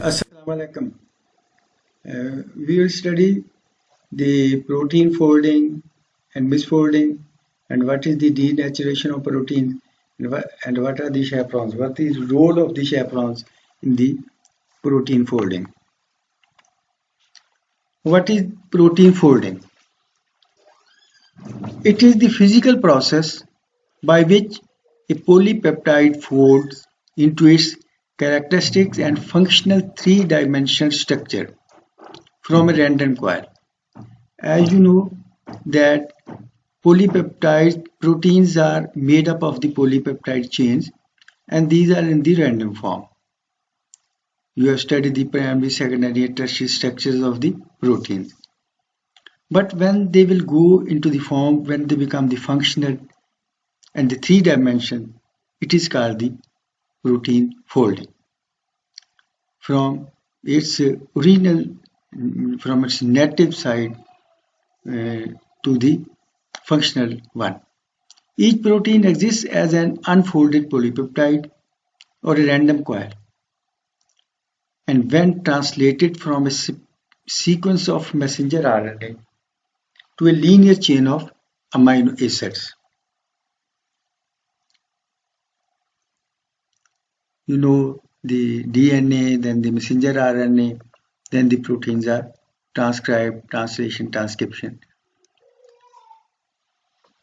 Assalamu alaikum. We will study the protein folding and misfolding and what is the denaturation of protein and what are the chaperones, what is the role of the chaperones in the protein folding. What is protein folding? It is the physical process by which a polypeptide folds into its characteristic and functional three-dimensional structure from a random coil. As you know that polypeptide proteins are made up of the polypeptide chains and these are in the random form. You have studied the primary, secondary and tertiary structures of the proteins. But when they will go into the form, when they become the functional and the three dimension, it is called the protein folding. From its from its native side to the functional one. Each protein exists as an unfolded polypeptide or a random coil, and when translated from a sequence of messenger RNA to a linear chain of amino acids. You know the DNA, then the messenger RNA, then the proteins are transcribed, translation, transcription.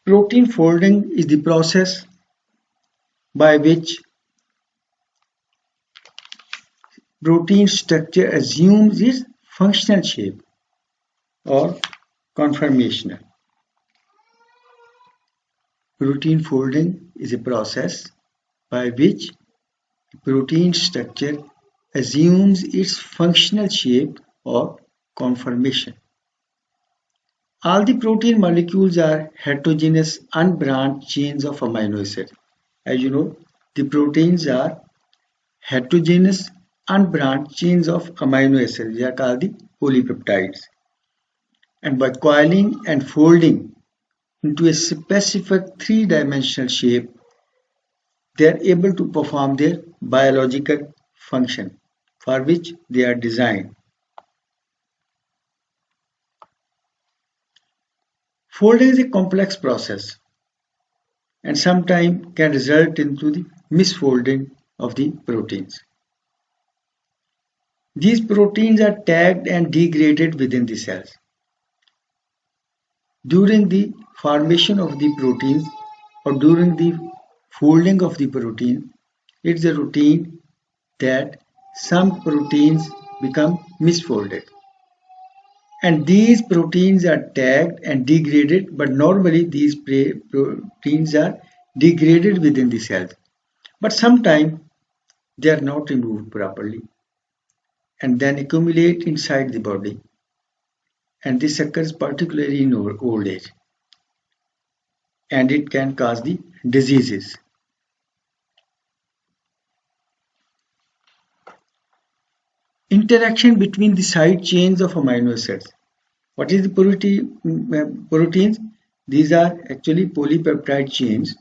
Protein folding is the process by which protein structure assumes its functional shape or conformational. Protein folding is a process by which protein structure assumes its functional shape or conformation. All the protein molecules are heterogeneous unbranched chains of amino acids. As you know, the proteins are heterogeneous unbranched chains of amino acids. They are called the polypeptides. And by coiling and folding into a specific three-dimensional shape, they are able to perform their biological function for which they are designed. Folding is a complex process and sometimes can result into the misfolding of the proteins. These proteins are tagged and degraded within the cells. During the formation of the proteins or during the folding of the protein, it's a routine that some proteins become misfolded. And these proteins are tagged and degraded, but normally these proteins are degraded within the cells. But sometimes they are not removed properly and then accumulate inside the body. And this occurs particularly in old age. And it can cause the diseases. Interaction between the side chains of amino acids. What is the proteins? These are actually polypeptide chains,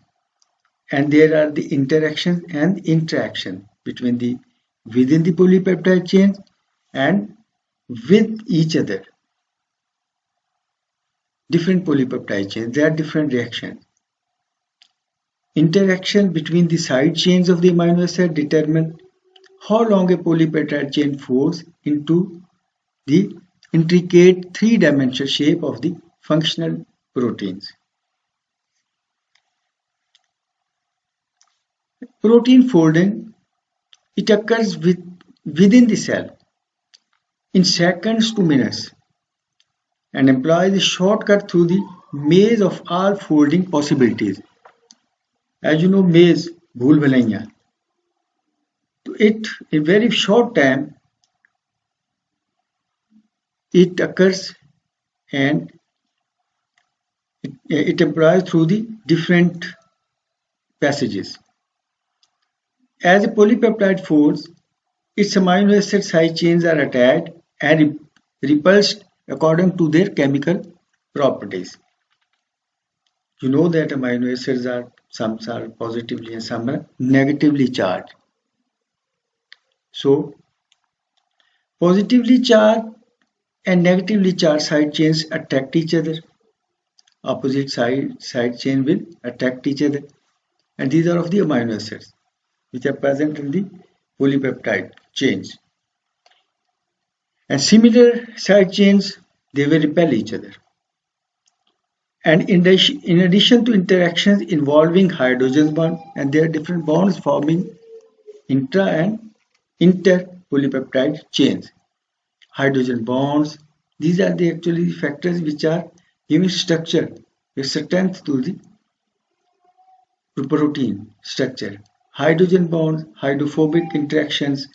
and there are the interaction and interaction between the within the polypeptide chains and with each other. Different polypeptide chains, there are different reactions. Interaction between the side chains of the amino acid determine how long a polypeptide chain folds into the intricate three-dimensional shape of the functional proteins. Protein folding, it occurs within the cell in seconds to minutes and employs a shortcut through the maze of all folding possibilities. As you know, maze, bhool bhulaiya. It in very short time it occurs and it employs through the different passages. As a polypeptide folds, its amino acid side chains are attacked and repulsed according to their chemical properties. You know that amino acids are some are positively and some are negatively charged. So Positively charged and negatively charged side chains attract each other. Opposite side chain will attract each other. And these are of the amino acids which are present in the polypeptide chains. And similar side chains, they will repel each other. And in addition to interactions involving hydrogen bond, and there are different bonds forming intra and inter polypeptide chains. Hydrogen bonds, these are the actually factors which are giving structure, a strength to the protein structure. Hydrogen bonds, hydrophobic interactions,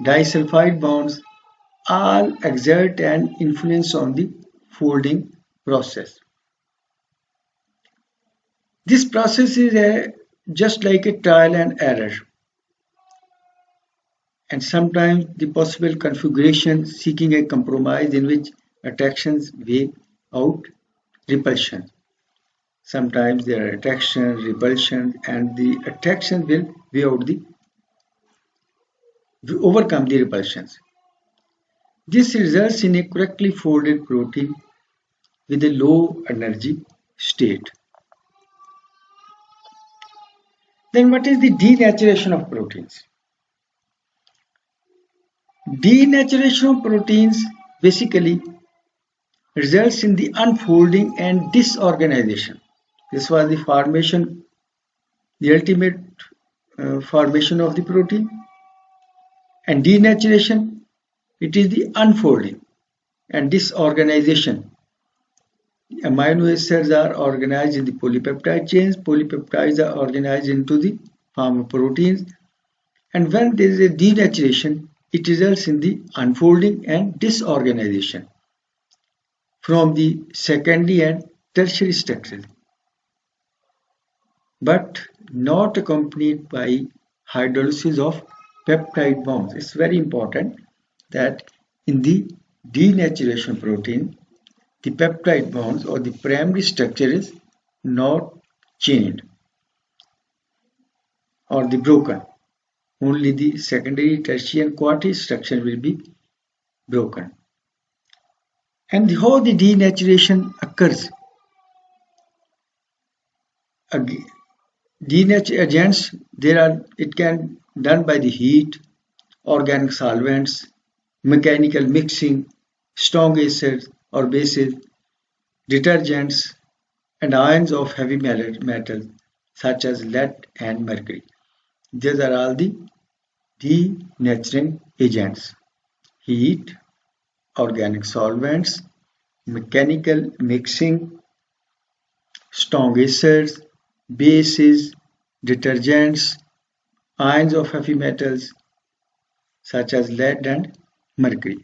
disulfide bonds all exert an influence on the folding process. This process is just like a trial and error, and sometimes the possible configuration seeking a compromise in which attractions weigh out repulsion. Sometimes there are attraction, repulsion, and the attraction will weigh out the overcome the repulsions. This results in a correctly folded protein with a low energy state. Then what is the denaturation of proteins? Denaturation of proteins basically results in the unfolding and disorganization. This was the formation, the ultimate formation of the protein. And denaturation, it is the unfolding and disorganization. Amino acids are organized in the polypeptide chains. Polypeptides are organized into the form of proteins. And when there is a denaturation, it results in the unfolding and disorganization from the secondary and tertiary structure, but not accompanied by hydrolysis of peptide bonds. It's very important that in the denaturation protein, the peptide bonds or the primary structure is not chained or the broken. Only the secondary, tertiary and quaternary structure will be broken. And how the denaturation occurs? Denaturing agents, it can done by the heat, organic solvents, mechanical mixing, strong acids or bases, detergents, and ions of heavy metals such as lead and mercury. These are all the denaturing agents. Heat, organic solvents, mechanical mixing, strong acids, bases, detergents, ions of heavy metals such as lead and mercury.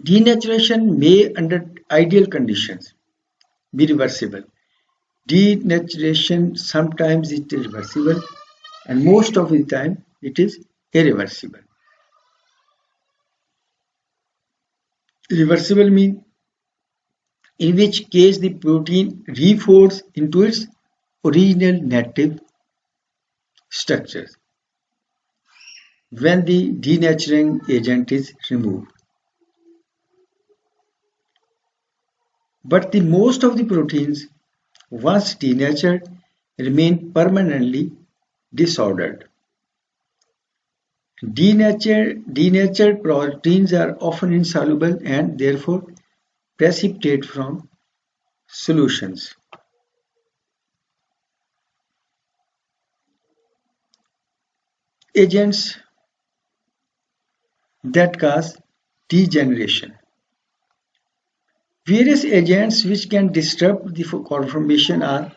Denaturation may, under ideal conditions, be reversible. Denaturation sometimes it is reversible and most of the time it is irreversible. Reversible means in which case the protein refolds into its original native structures when the denaturing agent is removed. But the most of the proteins, once denatured, remain permanently disordered. Denatured proteins are often insoluble and therefore precipitate from solutions. Agents that cause degeneration. Various agents which can disrupt the conformation are,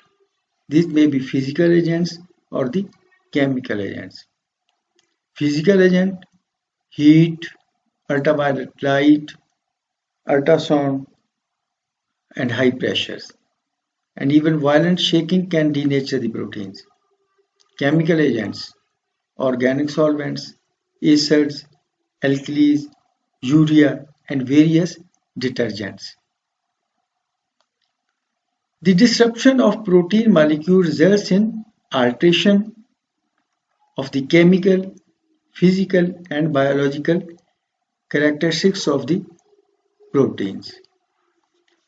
these may be physical agents or the chemical agents. Physical agent, heat, ultraviolet light, ultrasound, and high pressures. And even violent shaking can denature the proteins. Chemical agents, organic solvents, acids, alkalis, urea, and various detergents. The disruption of protein molecules results in alteration of the chemical, physical and biological characteristics of the proteins.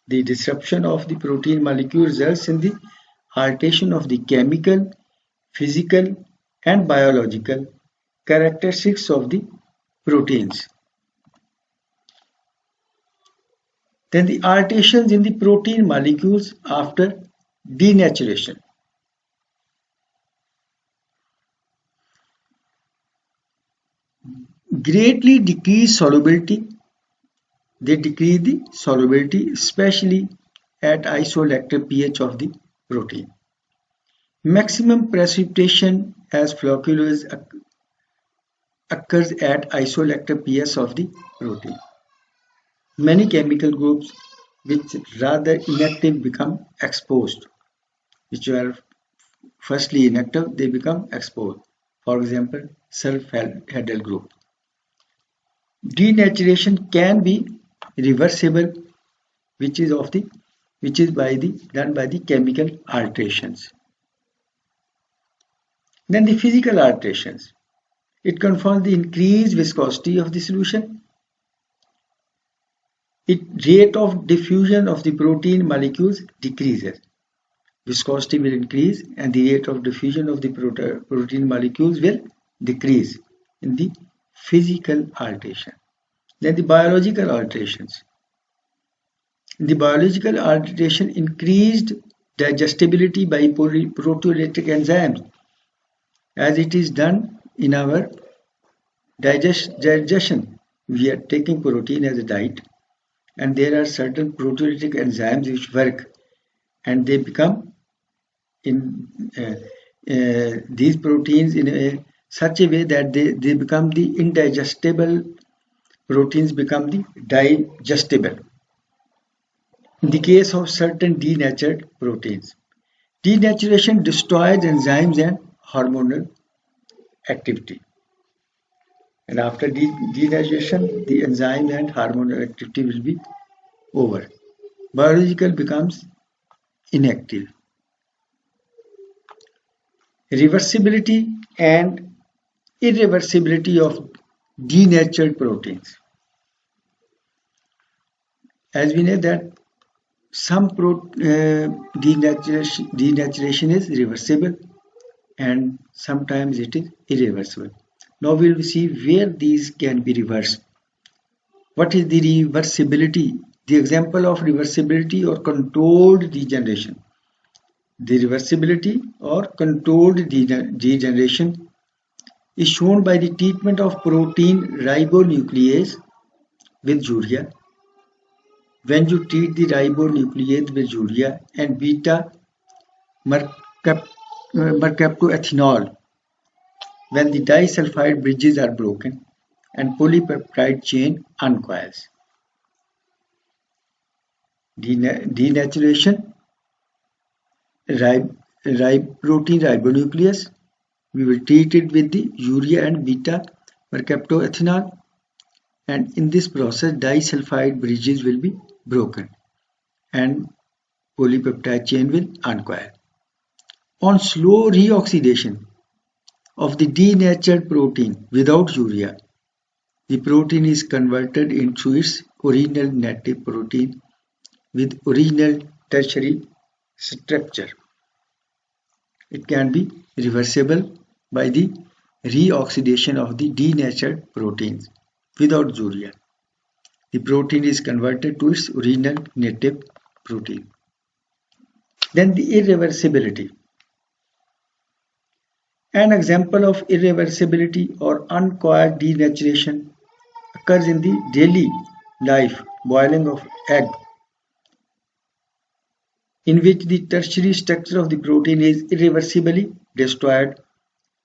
The disruption of the protein molecule results in the alteration of the chemical, physical and biological characteristics of the proteins. Then the alterations in the protein molecules after denaturation. Greatly decrease solubility. They decrease the solubility, especially at isoelectric pH of the protein. Maximum precipitation as flocculose occurs at isoelectric pH of the protein. Many chemical groups which rather inactive become exposed, which were firstly inactive, they become exposed. For example, sulfhydryl group. Denaturation can be reversible, which is done by the chemical alterations. Then the physical alterations. It confirms the increased viscosity of the solution. Rate of diffusion of the protein molecules decreases. Viscosity will increase and the rate of diffusion of the protein molecules will decrease in the physical alteration. Then the biological alterations. The biological alteration increased digestibility by proteolytic enzymes, as it is done in our digestion. We are taking protein as a diet, and there are certain proteolytic enzymes which work, and they become in these proteins in such a way that they become the indigestible proteins become the digestible. In the case of certain denatured proteins, denaturation destroys enzymes and hormonal activity. And after denaturation, the enzyme and hormonal activity will be over. Biological becomes inactive. Reversibility and irreversibility of denatured proteins. As we know that some denaturation is reversible and sometimes it is irreversible. Now we will see where these can be reversed. What is the reversibility? The example of reversibility or controlled degeneration. The reversibility or controlled degeneration is shown by the treatment of protein ribonuclease with urea. When you treat the ribonuclease with urea and beta mercaptoethanol, when the disulfide bridges are broken and polypeptide chain uncoils. Denaturation, protein ribonuclease, we will treat it with the urea and beta mercaptoethanol, and in this process disulfide bridges will be broken and polypeptide chain will uncoil. On slow reoxidation of the denatured protein without urea, the protein is converted into its original native protein with original tertiary structure. It can be reversible by the reoxidation of the denatured proteins without urea. The protein is converted to its original native protein. Then the irreversibility. An example of irreversibility or uncoiled denaturation occurs in the daily life boiling of egg, in which the tertiary structure of the protein is irreversibly destroyed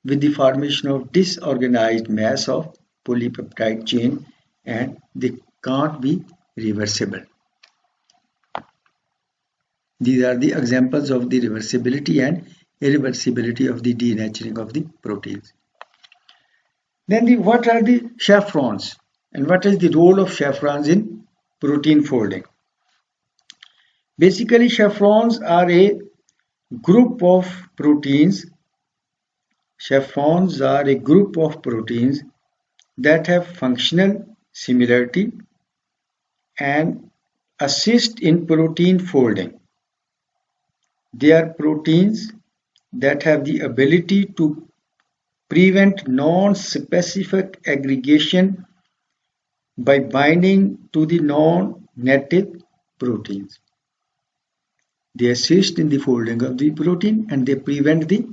with the formation of disorganized mass of polypeptide chain, and they can't be reversible. These are the examples of the reversibility and irreversibility of the denaturing of the proteins. Then what are the chaperones and what is the role of chaperones in protein folding? Basically, chaperones are a group of proteins Chaperones are a group of proteins that have functional similarity and assist in protein folding. They are proteins that have the ability to prevent non-specific aggregation by binding to the non-native proteins. They assist in the folding of the protein and they prevent the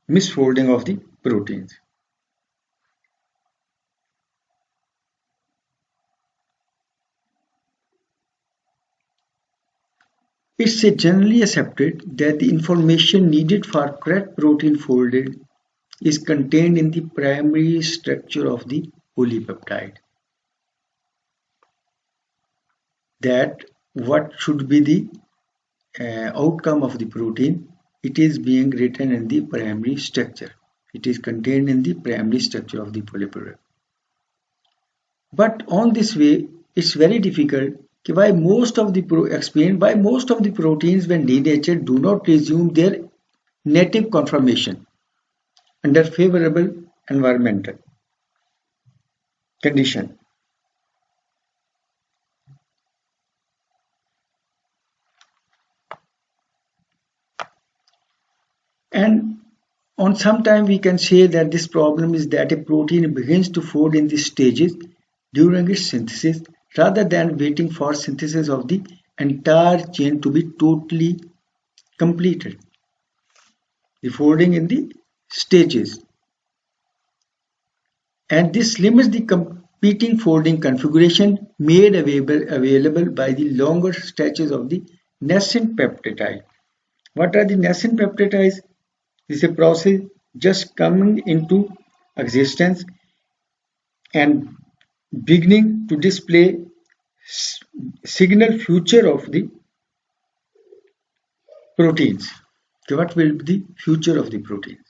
misfolding of the proteins. It's generally accepted that the information needed for correct protein folding is contained in the primary structure of the polypeptide. That what should be the outcome of the protein, it is being written in the primary structure. It is contained in the primary structure of the polypeptide. But on this way, it's very difficult why most of the proteins when denatured do not resume their native conformation under favorable environmental condition. And on some time we can say that this problem is that a protein begins to fold in the stages during its synthesis rather than waiting for synthesis of the entire chain to be totally completed. The folding in the stages. And this limits the competing folding configuration made available by the longer stretches of the nascent peptide. What are the nascent peptides? This is a process just coming into existence and beginning to display signal future of the proteins. So what will be the future of the proteins?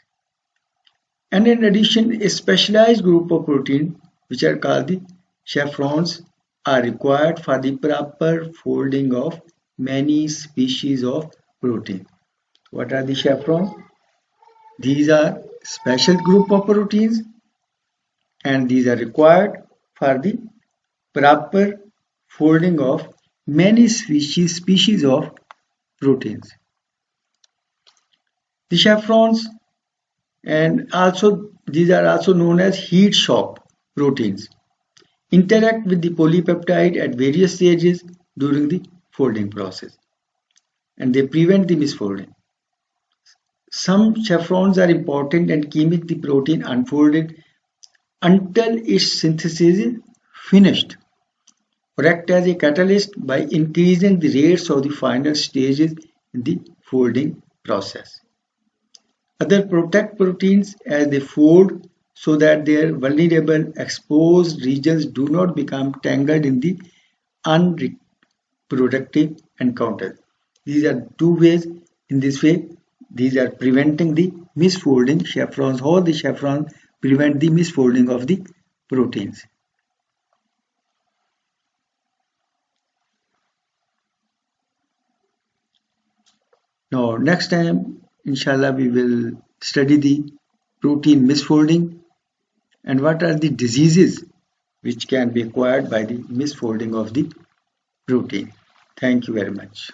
And in addition, a specialized group of proteins, which are called the chaperones, are required for the proper folding of many species of protein. What are the chaperones? These are special group of proteins and these are required for the proper folding of many species of proteins. The chaperones and also these are also known as heat shock proteins interact with the polypeptide at various stages during the folding process and they prevent the misfolding. Some chaperones are important and keep the protein unfolded until its synthesis is finished or act as a catalyst by increasing the rates of the final stages in the folding process. Other protect proteins as they fold so that their vulnerable exposed regions do not become tangled in the unproductive encounter. These are two ways. In this way, these are preventing the misfolding chaperones. How the chaperones prevent the misfolding of the proteins. Now, next time, inshallah, we will study the protein misfolding and what are the diseases which can be acquired by the misfolding of the protein. Thank you very much.